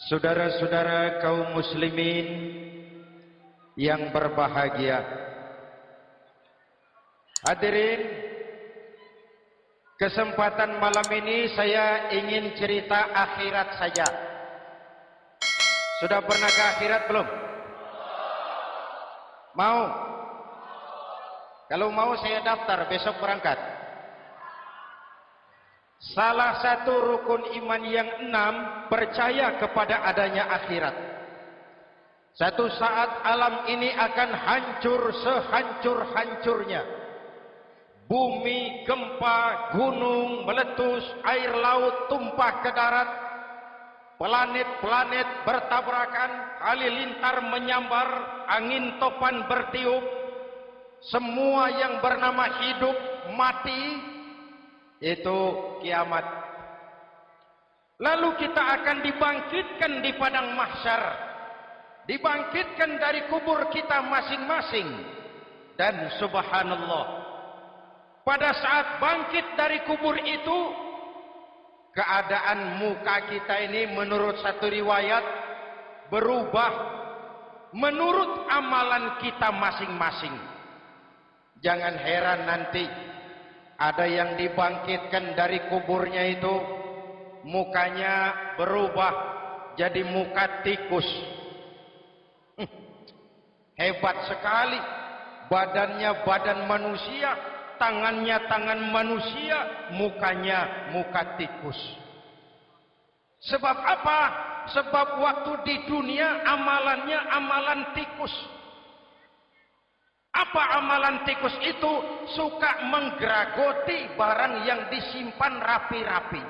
Saudara-saudara kaum muslimin yang berbahagia, hadirin, kesempatan malam ini saya ingin cerita akhirat saja. Sudah pernah ke akhirat belum? Mau? Kalau mau saya daftar, besok berangkat. Salah satu rukun iman yang 6, percaya kepada adanya akhirat. Satu saat alam ini akan hancur sehancur-hancurnya. Bumi, gempa, gunung meletus, air laut tumpah ke darat, planet-planet bertabrakan, halilintar menyambar, angin topan bertiup, semua yang bernama hidup mati. Itu kiamat. Lalu kita akan dibangkitkan di padang mahsyar, dibangkitkan dari kubur kita masing-masing. Dan subhanallah, pada saat bangkit dari kubur itu, keadaan muka kita ini menurut satu riwayat berubah menurut amalan kita masing-masing. Jangan heran nanti ada yang dibangkitkan dari kuburnya itu mukanya berubah jadi muka tikus. Hebat sekali. Badannya badan manusia, tangannya tangan manusia, mukanya muka tikus. Sebab apa? Sebab waktu di dunia amalannya amalan tikus. Apa amalan tikus itu? Suka menggeragoti barang yang disimpan rapi-rapi.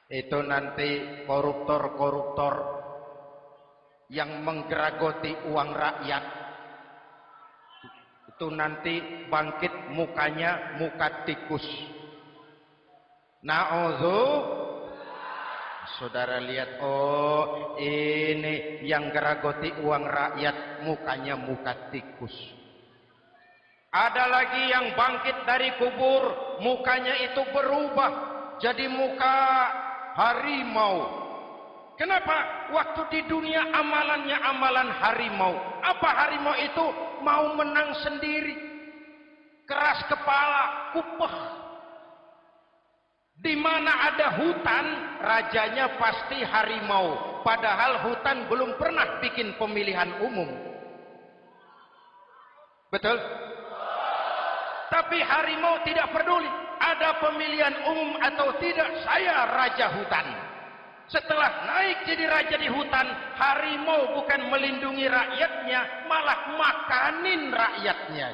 Itu nanti koruptor-koruptor yang menggeragoti uang rakyat, itu nanti bangkit mukanya muka tikus. Na'udzu. Saudara lihat, oh ini yang geragoti uang rakyat, mukanya muka tikus. Ada lagi yang bangkit dari kubur, mukanya itu berubah jadi muka harimau. Kenapa? Waktu di dunia amalannya amalan harimau. Apa harimau itu? Mau menang sendiri, keras kepala, kupeh. Di mana ada hutan, rajanya pasti harimau. Padahal hutan belum pernah bikin pemilihan umum. Betul? Tapi harimau tidak peduli ada pemilihan umum atau tidak, saya raja hutan. Setelah naik jadi raja di hutan, harimau bukan melindungi rakyatnya, malah makanin rakyatnya.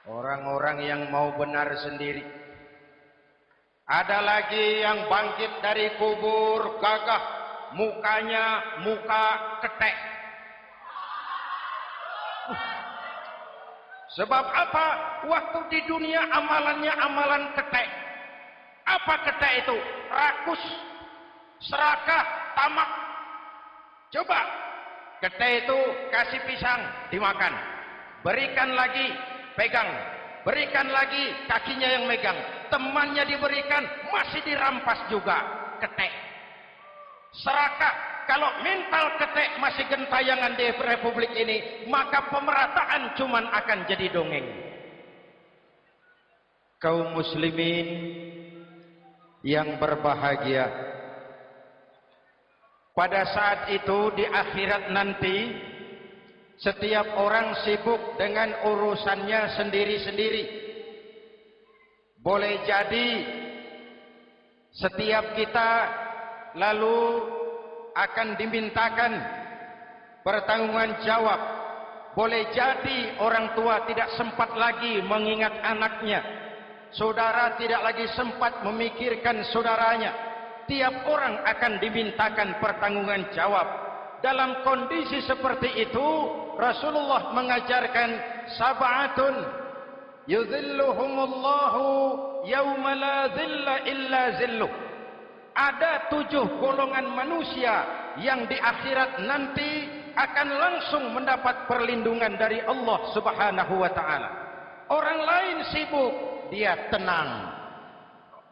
Orang-orang yang mau benar sendiri. Ada lagi yang bangkit dari kubur gagah, mukanya muka ketek. Sebab apa? Waktu di dunia amalannya amalan ketek. Apa ketek itu? Rakus, serakah, tamak. Coba, ketek itu kasih pisang, dimakan. Berikan lagi, pegang. Berikan lagi, kakinya yang megang. Temannya diberikan, masih dirampas juga. Ketek. Serakah. Kalau mental ketek masih gentayangan di republik ini, maka pemerataan cuman akan jadi dongeng. Kaum muslimin yang berbahagia, pada saat itu di akhirat nanti, setiap orang sibuk dengan urusannya sendiri-sendiri. Boleh jadi setiap kita lalu akan dimintakan pertanggungan jawab. Boleh jadi orang tua tidak sempat lagi mengingat anaknya, saudara tidak lagi sempat memikirkan saudaranya. Tiap orang akan dimintakan pertanggungan jawab. Dalam kondisi seperti itu, Rasulullah mengajarkan sab'atun yudhilluhumullahu yawma la dhilla illa zilluh. Ada 7 golongan manusia yang di akhirat nanti akan langsung mendapat perlindungan dari Allah Subhanahu wa taala. Orang lain sibuk, dia tenang.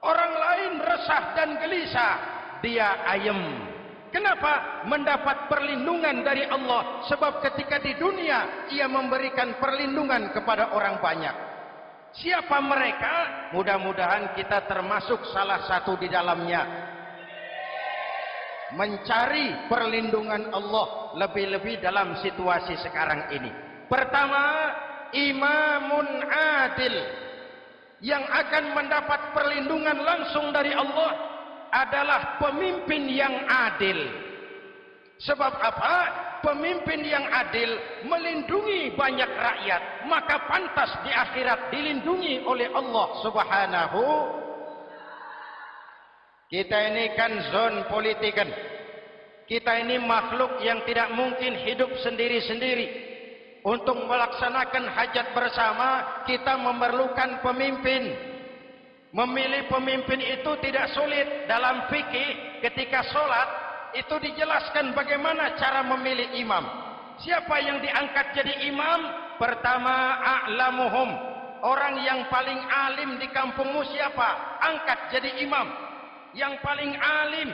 Orang lain resah dan gelisah, dia ayem. Kenapa? Mendapat perlindungan dari Allah. Sebab ketika di dunia ia memberikan perlindungan kepada orang banyak. Siapa mereka? Mudah-mudahan kita termasuk salah satu di dalamnya. Mencari perlindungan Allah lebih-lebih dalam situasi sekarang ini. Pertama, imamun adil. Yang akan mendapat perlindungan langsung dari Allah adalah pemimpin yang adil. Sebab apa? Pemimpin yang adil melindungi banyak rakyat, maka pantas di akhirat dilindungi oleh Allah Subhanahu. Kita ini kan zon politikan. Kita ini makhluk yang tidak mungkin hidup sendiri-sendiri. Untuk melaksanakan hajat bersama, kita memerlukan pemimpin. Memilih pemimpin itu tidak sulit. Dalam fikih, ketika sholat, itu dijelaskan bagaimana cara memilih imam. Siapa yang diangkat jadi imam? Pertama, a'lamuhum. Orang yang paling alim di kampungmu siapa? Angkat jadi imam. Yang paling alim,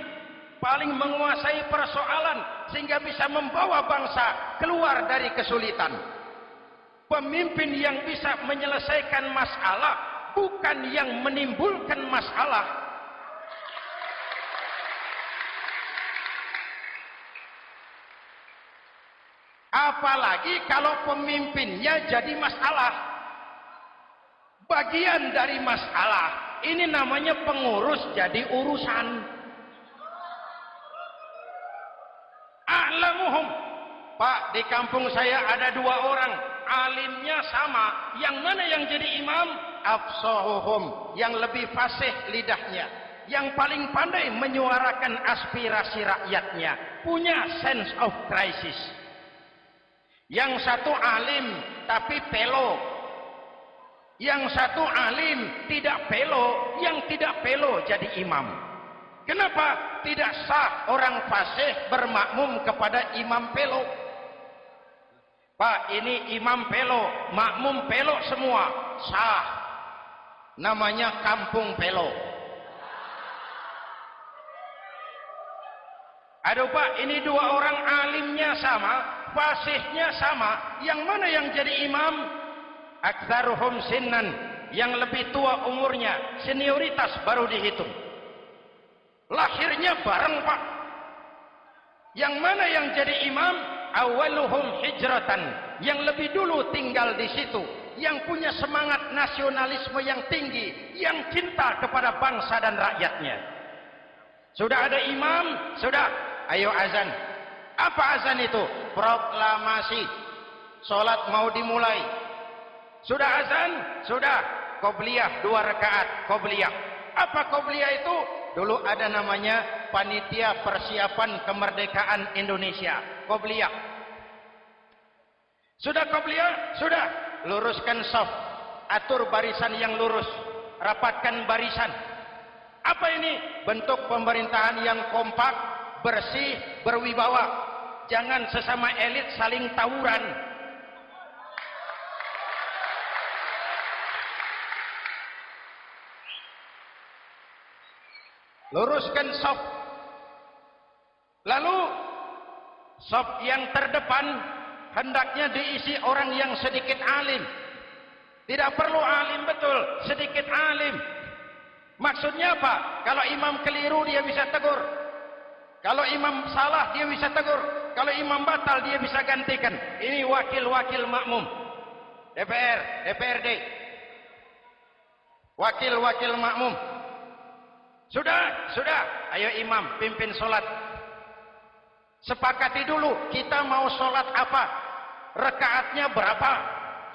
paling menguasai persoalan, sehingga bisa membawa bangsa keluar dari kesulitan. Pemimpin yang bisa menyelesaikan masalah, bukan yang menimbulkan masalah. Apalagi kalau pemimpinnya jadi masalah, bagian dari masalah. Ini namanya pengurus jadi urusan. A'lamuhum. Pak, di kampung saya ada 2 orang, alimnya sama. Yang mana yang jadi imam? Afsahuhum, yang lebih fasih lidahnya, yang paling pandai menyuarakan aspirasi rakyatnya, punya sense of crisis. Yang satu alim tapi pelo. Yang satu alim tidak pelo, yang tidak pelo jadi imam. Kenapa? Tidak sah orang fasih bermakmum kepada imam pelo. Pak, ini imam pelo, makmum pelo semua, sah. Namanya kampung pelo. Aduh Pak, ini 2 orang alimnya sama, fasihnya sama, yang mana yang jadi imam? Aktsaruhum sinnan, yang lebih tua umurnya, senioritas baru dihitung. Lahirnya bareng Pak. Yang mana yang jadi imam? Awaluhum hijratan, yang lebih dulu tinggal di situ, yang punya semangat nasionalisme yang tinggi, yang cinta kepada bangsa dan rakyatnya. Sudah ada imam, sudah, ayo azan. Apa azan itu? Proklamasi. Salat mau dimulai. Sudah azan? Sudah. Qobliyah 2 rakaat, qobliyah. Apa qobliyah itu? Dulu ada namanya Panitia Persiapan Kemerdekaan Indonesia, qobliyah. Sudah qobliyah? Sudah. Luruskan shaf, atur barisan yang lurus, rapatkan barisan. Apa ini? Bentuk pemerintahan yang kompak, bersih, berwibawa. Jangan sesama elit saling tawuran. Luruskan shaf. Lalu shaf yang terdepan hendaknya diisi orang yang sedikit alim. Tidak perlu alim betul, sedikit alim. Maksudnya apa? Kalau imam keliru dia bisa tegur. Kalau imam salah dia bisa tegur. Kalau imam batal dia bisa gantikan. Ini wakil-wakil makmum. DPR, DPRD. Wakil-wakil makmum. Sudah, sudah. Ayo imam, pimpin sholat. Sepakati dulu, kita mau sholat apa? Rekaatnya berapa?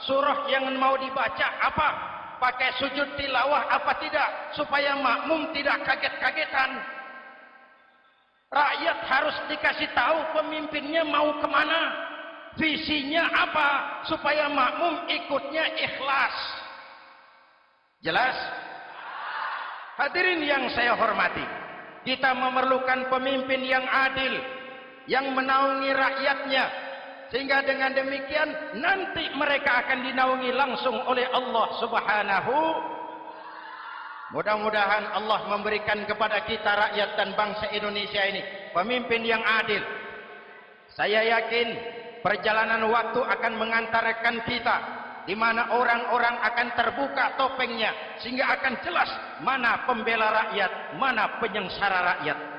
Surah yang mau dibaca apa? Pakai sujud tilawah apa tidak? Supaya makmum tidak kaget-kagetan. Rakyat harus dikasih tahu pemimpinnya mau kemana. Visinya apa? Supaya makmum ikutnya ikhlas. Jelas? Hadirin yang saya hormati, kita memerlukan pemimpin yang adil, yang menaungi rakyatnya, Sehingga dengan demikian nanti mereka akan dinaungi langsung oleh Allah Subhanahu. Mudah-mudahan Allah memberikan kepada kita rakyat dan bangsa Indonesia ini pemimpin yang adil. Saya yakin perjalanan waktu akan mengantarkan kita di mana orang-orang akan terbuka topengnya sehingga akan jelas mana pembela rakyat, mana penyengsara rakyat.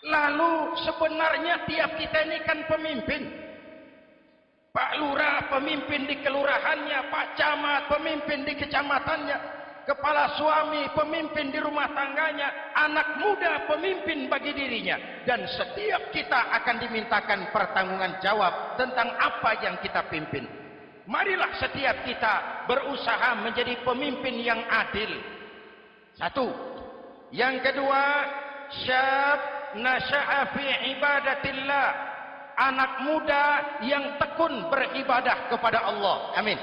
Lalu sebenarnya tiap kita ini kan pemimpin. Pak Lurah pemimpin di kelurahannya, Pak Camat pemimpin di kecamatannya, kepala suami pemimpin di rumah tangganya, anak muda pemimpin bagi dirinya. Dan setiap kita akan dimintakan pertanggungan jawab tentang apa yang kita pimpin. Marilah setiap kita berusaha menjadi pemimpin yang adil. Satu. Yang kedua, syab nasya'a fi ibadatillah, anak muda yang tekun beribadah kepada Allah. Amin.